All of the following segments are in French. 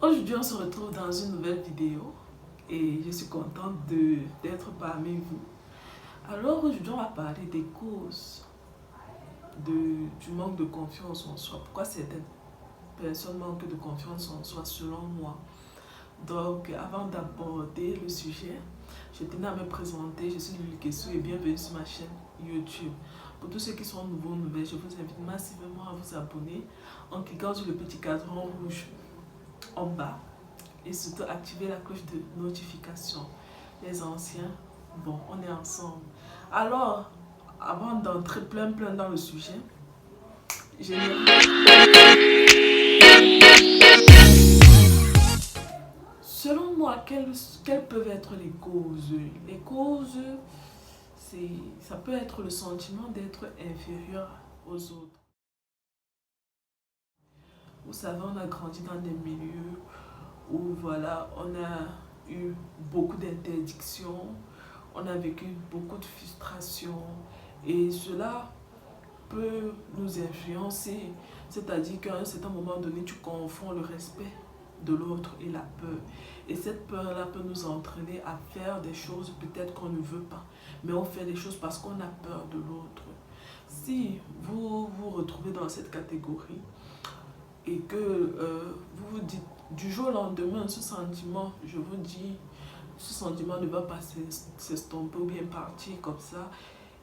Aujourd'hui, on se retrouve dans une nouvelle vidéo et je suis contente d'être parmi vous. Alors aujourd'hui, on va parler des causes du manque de confiance en soi. Pourquoi certaines personnes manquent de confiance en soi selon moi. Donc, avant d'aborder le sujet, je tenais à me présenter. Je suis Lulu Kessou et bienvenue sur ma chaîne YouTube. Pour tous ceux qui sont nouveaux ou nouvelles, je vous invite massivement à vous abonner en cliquant sur le petit cadran rouge en bas. Et surtout activer la cloche de notification. Les anciens, bon, on est ensemble. Alors, avant d'entrer plein dans le sujet, selon moi, quelles peuvent être les causes? Les causes, ça peut être le sentiment d'être inférieur aux autres. Vous savez, on a grandi dans des milieux où voilà, on a eu beaucoup d'interdictions, on a vécu beaucoup de frustration et cela peut nous influencer, c'est-à-dire qu'à un certain moment donné, tu confonds le respect de l'autre et la peur. Et cette peur-là peut nous entraîner à faire des choses peut-être qu'on ne veut pas, mais on fait des choses parce qu'on a peur de l'autre. Si vous vous retrouvez dans cette catégorie et que vous vous dites du jour au lendemain, ce sentiment, je vous dis, ce sentiment ne va pas s'estomper ou bien partir comme ça.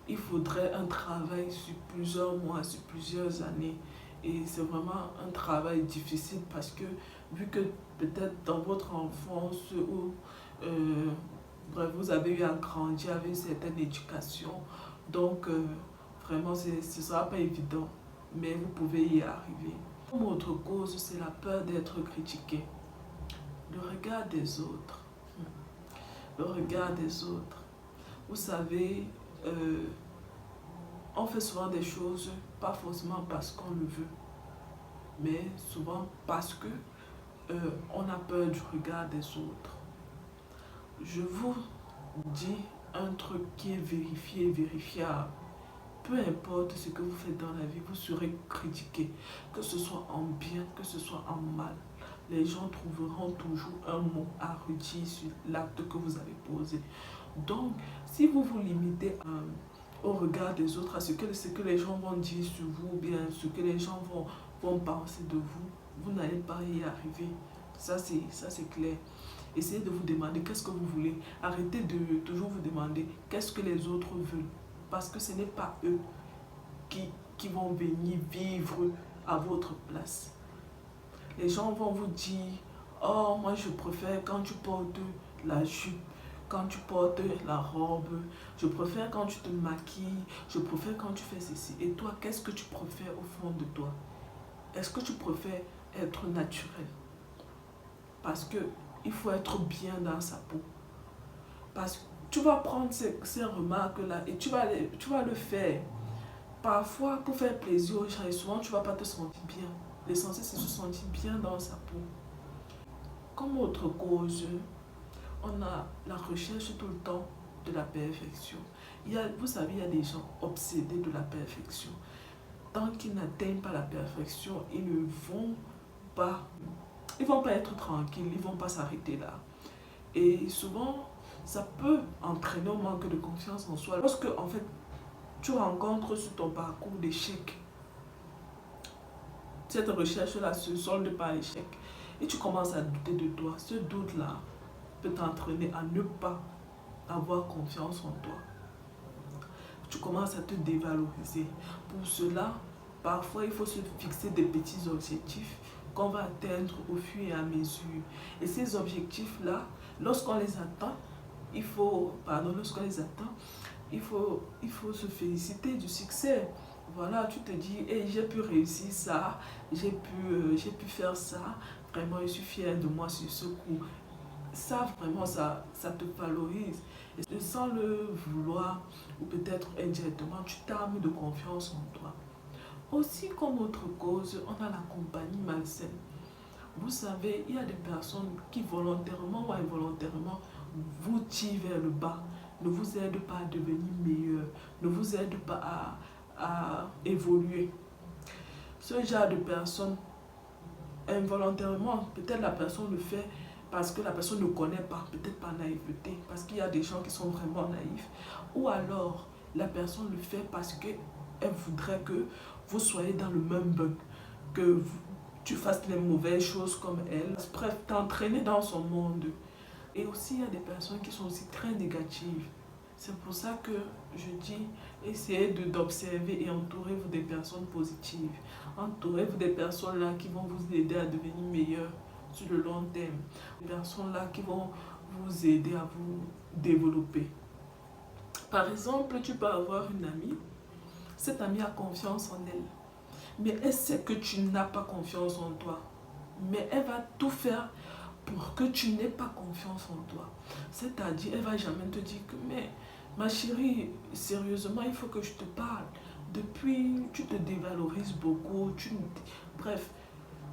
Il faudrait un travail sur plusieurs mois, sur plusieurs années. Et c'est vraiment un travail difficile parce que vu que peut-être dans votre enfance où bref, vous avez eu à grandir avec une certaine éducation, donc vraiment ce ne sera pas évident, mais vous pouvez y arriver. Une autre cause, c'est la peur d'être critiqué. Le regard des autres. Le regard des autres. Vous savez, on fait souvent des choses, pas forcément parce qu'on le veut, mais souvent parce que on a peur du regard des autres. Je vous dis un truc qui est vérifié, vérifiable. Peu importe ce que vous faites dans la vie, vous serez critiqué, que ce soit en bien, que ce soit en mal. Les gens trouveront toujours un mot à redire sur l'acte que vous avez posé. Donc, si vous vous limitez au regard des autres, à ce que les gens vont dire sur vous, ou bien ce que les gens vont penser de vous, vous n'allez pas y arriver. Ça, c'est clair. Essayez de vous demander qu'est-ce que vous voulez. Arrêtez de toujours vous demander qu'est-ce que les autres veulent. Parce que ce n'est pas eux qui vont venir vivre à votre place. Les gens vont vous dire, oh, moi je préfère quand tu portes la jupe, quand tu portes la robe, je préfère quand tu te maquilles, je préfère quand tu fais ceci. Et toi, qu'est-ce que tu préfères au fond de toi? Est-ce que tu préfères être naturel? Parce que il faut être bien dans sa peau. Parce que tu vas prendre ces remarques-là et tu vas le faire. Parfois, pour faire plaisir aux gens, et souvent, tu ne vas pas te sentir bien. L'essentiel, c'est de se sentir bien dans sa peau. Comme autre cause, on a la recherche tout le temps de la perfection. Vous savez, il y a des gens obsédés de la perfection. Tant qu'ils n'atteignent pas la perfection, ils ne vont pas, être tranquilles, ils ne vont pas s'arrêter là. Et souvent, ça peut entraîner un manque de confiance en soi. Lorsque, en fait, tu rencontres sur ton parcours d'échec, cette recherche-là se solde par l'échec, et tu commences à douter de toi. Ce doute-là peut t'entraîner à ne pas avoir confiance en toi. Tu commences à te dévaloriser. Pour cela, parfois, il faut se fixer des petits objectifs qu'on va atteindre au fur et à mesure. Et ces objectifs-là, lorsqu'on les atteint, il faut se féliciter du succès. Voilà, tu te dis, hey, j'ai pu réussir ça, j'ai pu faire ça, vraiment, je suis fière de moi sur ce coup. Ça, vraiment, ça te valorise. Et sans le vouloir, ou peut-être indirectement, tu t'armes de confiance en toi. Aussi, comme autre cause, on a la compagnie malsaine. Vous savez, il y a des personnes qui volontairement ou involontairement vous tirent vers le bas, ne vous aident pas à devenir meilleur, ne vous aident pas à évoluer. Ce genre de personnes involontairement, peut-être la personne le fait parce que la personne ne connaît pas, peut-être par naïveté, parce qu'il y a des gens qui sont vraiment naïfs, ou alors la personne le fait parce qu'elle voudrait que vous soyez dans le même bug, tu fasses les mauvaises choses comme elle, bref, t'entraîner dans son monde. Et aussi, il y a des personnes qui sont aussi très négatives. C'est pour ça que je dis, essayez d'observer et entourez-vous des personnes positives. Entourez-vous des personnes là qui vont vous aider à devenir meilleur sur le long terme. Des personnes là qui vont vous aider à vous développer. Par exemple, tu peux avoir une amie. Cette amie a confiance en elle. Mais elle sait que tu n'as pas confiance en toi. Mais elle va tout faire pour que tu n'aies pas confiance en toi. C'est-à-dire, elle va jamais te dire que, mais ma chérie, sérieusement, il faut que je te parle. Depuis, tu te dévalorises beaucoup. Bref,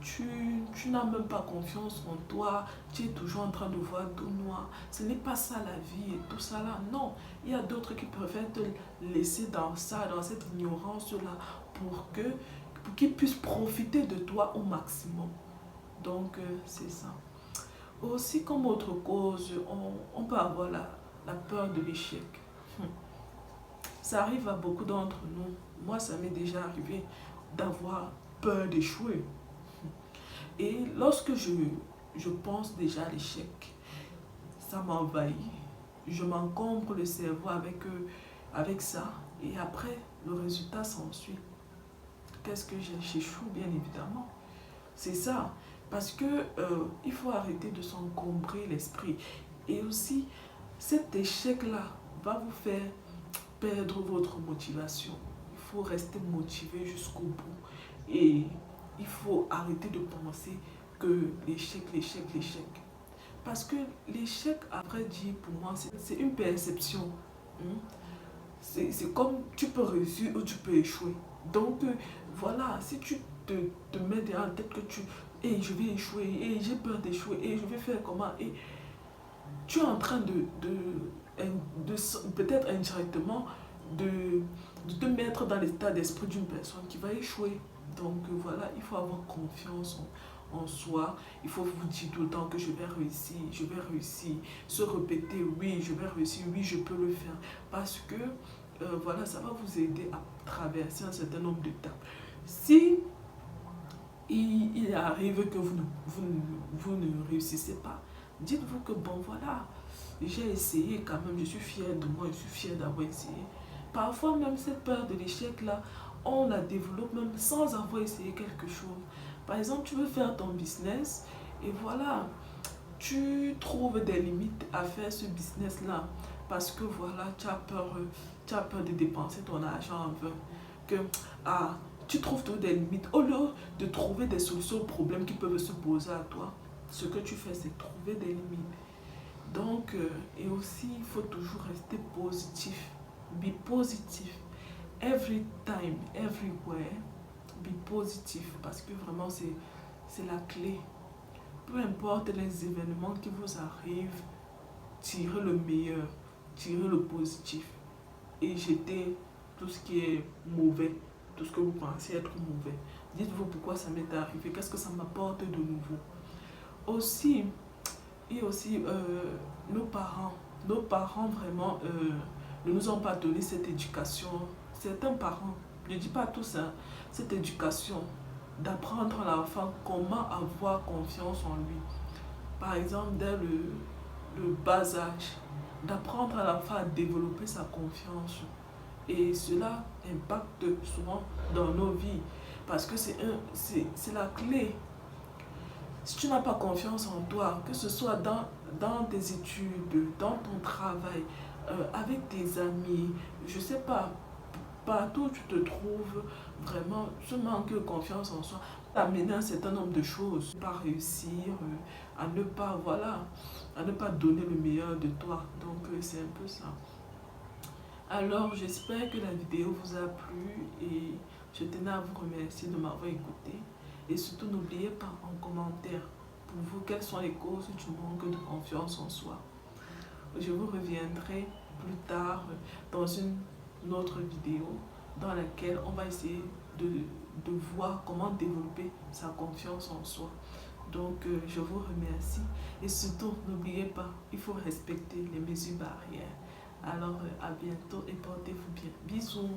tu n'as même pas confiance en toi. Tu es toujours en train de voir tout noir. Ce n'est pas ça la vie et tout ça là. Non, il y a d'autres qui préfèrent te laisser dans ça, dans cette ignorance-là, pour qu'ils puissent profiter de toi au maximum. Donc, c'est ça. Aussi, comme autre cause, on peut avoir la peur de l'échec. Ça arrive à beaucoup d'entre nous. Moi, ça m'est déjà arrivé d'avoir peur d'échouer. Et lorsque je pense déjà à l'échec, ça m'envahit. Je m'encombre le cerveau avec ça. Et après, le résultat s'ensuit. Qu'est-ce que j'échoue, bien évidemment. C'est ça. Parce que il faut arrêter de s'encombrer l'esprit. Et aussi, cet échec-là va vous faire perdre votre motivation. Il faut rester motivé jusqu'au bout. Et il faut arrêter de penser que l'échec. Parce que l'échec, à vrai dire, pour moi, c'est une perception. C'est comme tu peux réussir ou tu peux échouer. Donc, voilà, si tu te mets en tête que et je vais échouer, et j'ai peur d'échouer, et je vais faire comment, et tu es en train peut-être indirectement, de te mettre dans l'état d'esprit d'une personne qui va échouer. Donc voilà, il faut avoir confiance en soi. Il faut vous dire tout le temps que je vais réussir. Se répéter, oui, je vais réussir, oui, je peux le faire. Parce que, voilà, ça va vous aider à traverser un certain nombre d'étapes. Si il arrive que vous ne réussissez pas, dites-vous que bon voilà, j'ai essayé quand même, je suis fière de moi, je suis fière d'avoir essayé. Parfois même cette peur de l'échec là, on la développe même sans avoir essayé quelque chose. Par exemple, tu veux faire ton business et voilà, tu trouves des limites à faire ce business là parce que voilà, tu as peur de dépenser ton argent en vain. Que, tu trouves toujours des limites. Au lieu de trouver des solutions aux problèmes qui peuvent se poser à toi, ce que tu fais, c'est trouver des limites. Donc, et aussi, il faut toujours rester positif. Be positive. Every time, everywhere, be positive. Parce que vraiment, c'est la clé. Peu importe les événements qui vous arrivent, tirez le meilleur, tirez le positif. Et jetez tout ce qui est mauvais, tout ce que vous pensez être mauvais. Dites-vous pourquoi ça m'est arrivé, qu'est-ce que ça m'apporte de nouveau. Aussi, et aussi nos parents vraiment ne nous ont pas donné cette éducation. Certains parents, je ne dis pas tous, hein, cette éducation d'apprendre à l'enfant comment avoir confiance en lui. Par exemple, dès le bas âge, d'apprendre à l'enfant à développer sa confiance. Et cela impacte souvent dans nos vies parce que c'est la clé. Si tu n'as pas confiance en toi, que ce soit dans tes études, dans ton travail, avec tes amis, je ne sais pas, partout où tu te trouves, vraiment, ce manque de confiance en soi t'amener un certain nombre de choses, pas réussir, à ne pas, voilà, à ne pas donner le meilleur de toi. Donc, c'est un peu ça. Alors, j'espère que la vidéo vous a plu et je tenais à vous remercier de m'avoir écouté. Et surtout, n'oubliez pas en commentaire pour vous quelles sont les causes du manque de confiance en soi. Je vous reviendrai plus tard dans une autre vidéo dans laquelle on va essayer de voir comment développer sa confiance en soi. Donc, je vous remercie. Et surtout, n'oubliez pas, il faut respecter les mesures barrières. Alors, à bientôt et portez-vous bien. Bisous.